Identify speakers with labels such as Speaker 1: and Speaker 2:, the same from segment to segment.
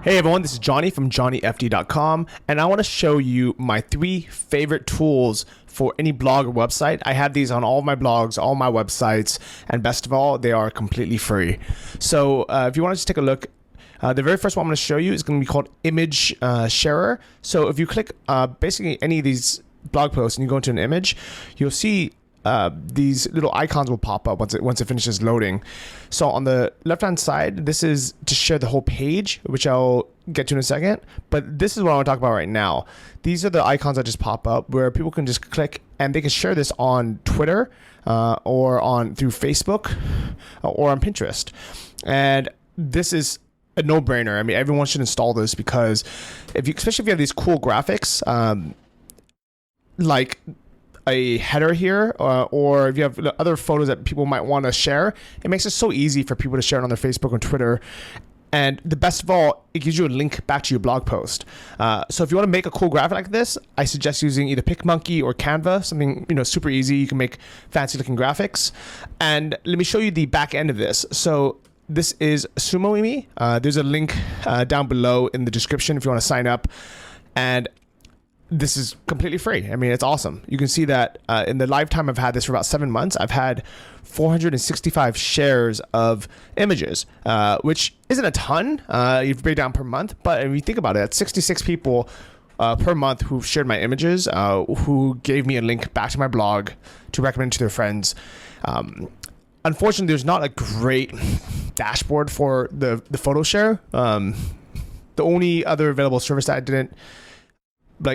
Speaker 1: Hey everyone, this is Johnny from johnnyfd.com, and I want to show you my 3 favorite tools for any blog or website. I have these on all my blogs, all my websites, and best of all, they are completely free. So if you want to just take a look, the very first one I'm going to show you is going to be called Image Sharer. So if you click basically any of these blog posts and you go into an image, you'll see these little icons will pop up once it finishes loading. So on the left hand side, this is to share the whole page, which I'll get to in a second, but this is what I want to talk about right now. These are the icons that just pop up where people can just click and they can share this on Twitter or through Facebook or on Pinterest. And this is a no-brainer. I mean, everyone should install this because especially if you have these cool graphics, like a header here, or if you have other photos that people might want to share, it makes it so easy for people to share it on their Facebook and Twitter. And the best of all, it gives you a link back to your blog post. So if you want to make a cool graphic like this, I suggest using either PicMonkey or Canva, something super easy. You can make fancy looking graphics. And let me show you the back end of this. So this is SumoMimi. There's a link down below in the description if you want to sign up. And this is completely free. I mean, it's awesome. You can see that in the lifetime I've had this for about 7 months, I've had 465 shares of images, which isn't a ton. You break down per month, but if you think about it, that's 66 people per month who've shared my images, who gave me a link back to my blog to recommend to their friends. Unfortunately, there's not a great dashboard for the photo share. The only other available service that I didn't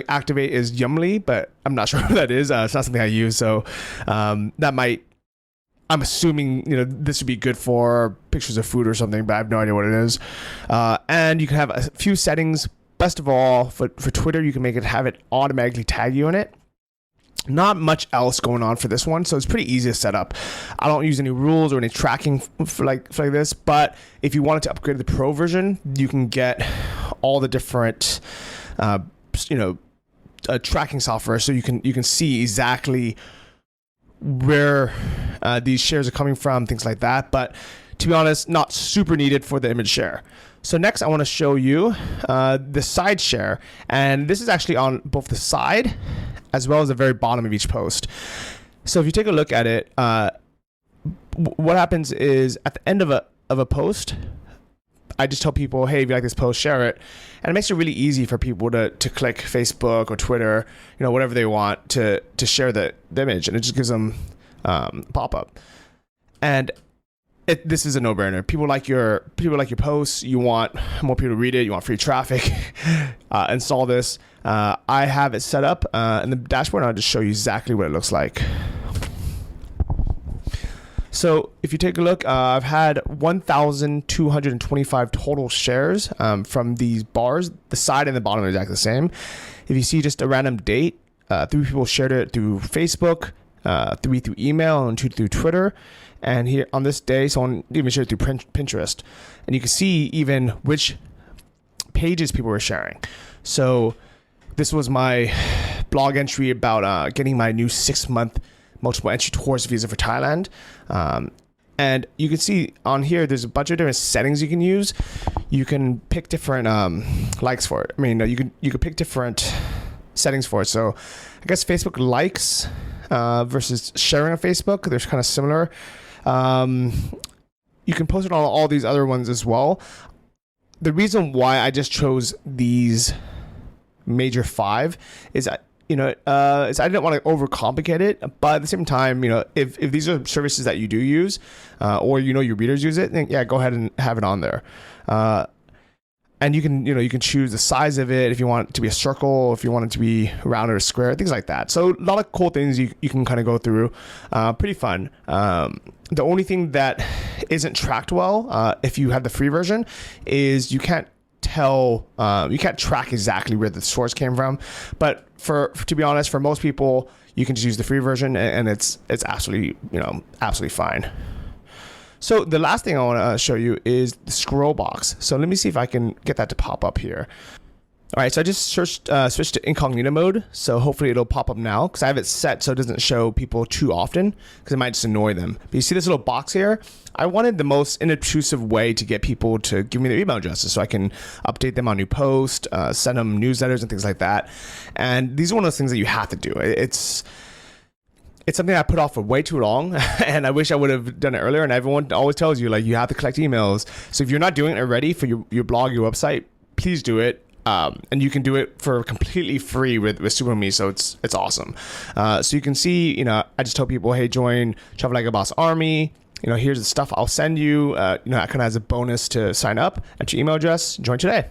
Speaker 1: activate is Yumly, but I'm not sure what that is. It's not something I use, so that might, I'm assuming this would be good for pictures of food or something, but I have no idea what it is. And you can have a few settings. Best of all, for Twitter, you can have it automatically tag you in it. Not much else going on for this one, so it's pretty easy to set up. I don't use any rules or any tracking for like this, but if you wanted to upgrade the pro version, you can get all the different tracking software, so you can see exactly where these shares are coming from, things like that. But to be honest, not super needed for the image share. So next I want to show you the side share, and this is actually on both the side as well as the very bottom of each post. So if you take a look at it, what happens is at the end of a post, I just tell people, hey, if you like this post, share it. And it makes it really easy for people to click Facebook or Twitter, whatever they want to share the image. And it just gives them pop-up. And this is a no-brainer. People like your posts. You want more people to read it. You want free traffic. Install this. I have it set up in the dashboard, and I'll just show you exactly what it looks like. So if you take a look, I've had 1,225 total shares from these bars. The side and the bottom are exactly the same. If you see just a random date, 3 people shared it through Facebook, 3 through email, and 2 through Twitter. And here on this day, someone even shared it through Pinterest. And you can see even which pages people were sharing. So this was my blog entry about getting my new 6-month multiple entry tourist visa for Thailand. And you can see on here, there's a bunch of different settings you can use. You can pick different likes for it. I mean, you could pick different settings for it. So I guess Facebook likes versus sharing on Facebook, they're kind of similar. You can post it on all these other ones as well. The reason why I just chose these major 5 is I didn't want to overcomplicate it, but at the same time, if these are services that you do use, or your readers use it, then yeah, go ahead and have it on there. And you can choose the size of it, if you want it to be a circle, if you want it to be round or a square, things like that. So a lot of cool things you can kind of go through. Pretty fun. The only thing that isn't tracked well, if you have the free version, is you can't track exactly where the source came from. But to be honest, for most people, you can just use the free version, and it's absolutely fine. So the last thing I want to show you is the scroll box. So let me see if I can get that to pop up here. All right, so I just switched to incognito mode, so hopefully it'll pop up now because I have it set so it doesn't show people too often because it might just annoy them. But you see this little box here? I wanted the most inobtrusive way to get people to give me their email addresses so I can update them on new posts, send them newsletters and things like that. And these are one of those things that you have to do. It's something I put off for way too long, and I wish I would have done it earlier. And everyone always tells you, like, you have to collect emails. So if you're not doing it already for your blog, your website, please do it. And you can do it for completely free with SuperMe, so it's awesome. So you can see, I just tell people, hey, join Travel Like a Boss Army. Here's the stuff I'll send you. That kind of has a bonus to sign up. Enter your email address, join today,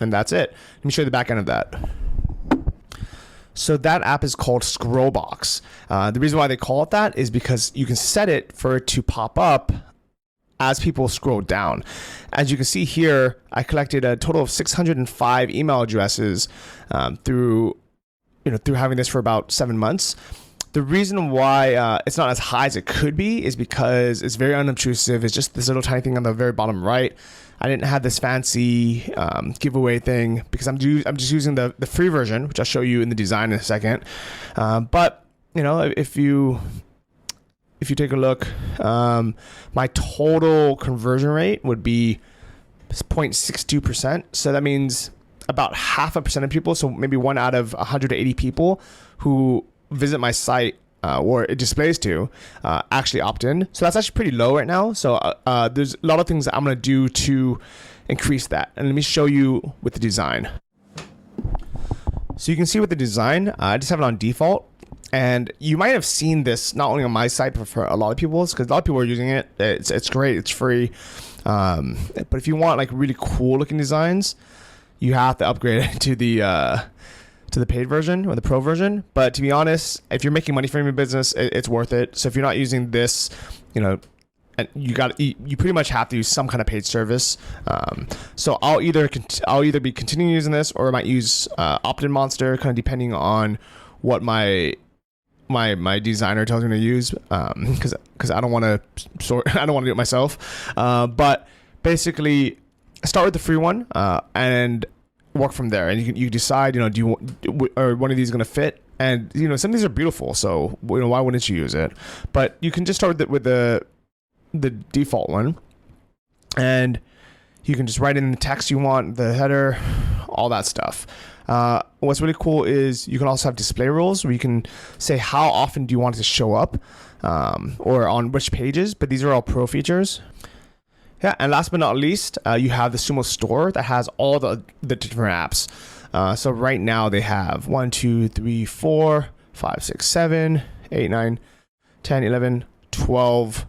Speaker 1: and that's it. Let me show you the back end of that. So that app is called Scrollbox. The reason why they call it that is because you can set it for it to pop up as people scroll down. As you can see here, I collected a total of 605 email addresses through having this for about 7 months. The reason why it's not as high as it could be is because it's very unobtrusive. It's just this little tiny thing on the very bottom right. I didn't have this fancy giveaway thing because I'm just using the free version, which I'll show you in the design in a second. But if you take a look, my total conversion rate would be 0.62%. So that means about 0.5% of people, so maybe 1 out of 180 people who visit my site or it displays to actually opt in. So that's actually pretty low right now. So there's a lot of things that I'm going to do to increase that. And let me show you with the design. So you can see with the design, I just have it on default. And you might have seen this not only on my site, but for a lot of people's, because a lot of people are using it. It's great. It's free. But if you want like really cool looking designs, you have to upgrade it to the paid version or the pro version. But to be honest, if you're making money from your business, it's worth it. So if you're not using this, and you pretty much have to use some kind of paid service. So I'll either be continuing using this, or I might use Opt-in Monster, kind of depending on what my designer tells me to use, because I don't want to do it myself. But basically, start with the free one and work from there. And you decide, are one of these going to fit? And some of these are beautiful, so why wouldn't you use it? But you can just start with the default one, and you can just write in the text you want, the header, all that stuff. What's really cool is you can also have display rules where you can say how often do you want it to show up or on which pages, but these are all pro features. Yeah, and last but not least, you have the Sumo store that has all the different apps. So right now they have 1, 2, 3, 4, 5, 6, 7, 8, 9, 10, 11, 12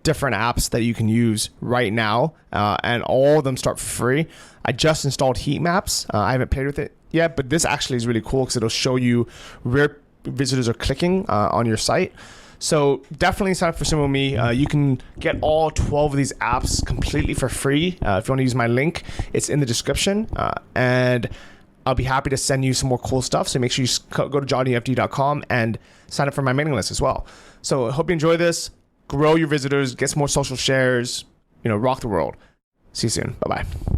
Speaker 1: different apps that you can use right now, and all of them start for free. I just installed Heat Maps. I haven't played with it yet, but this actually is really cool because it'll show you where visitors are clicking on your site. So definitely sign up for SumoMe. You can get all 12 of these apps completely for free. If you want to use my link, it's in the description. And I'll be happy to send you some more cool stuff. So make sure you go to johnnyfd.com and sign up for my mailing list as well. So I hope you enjoy this. Grow your visitors, get some more social shares, rock the world. See you soon. Bye-bye.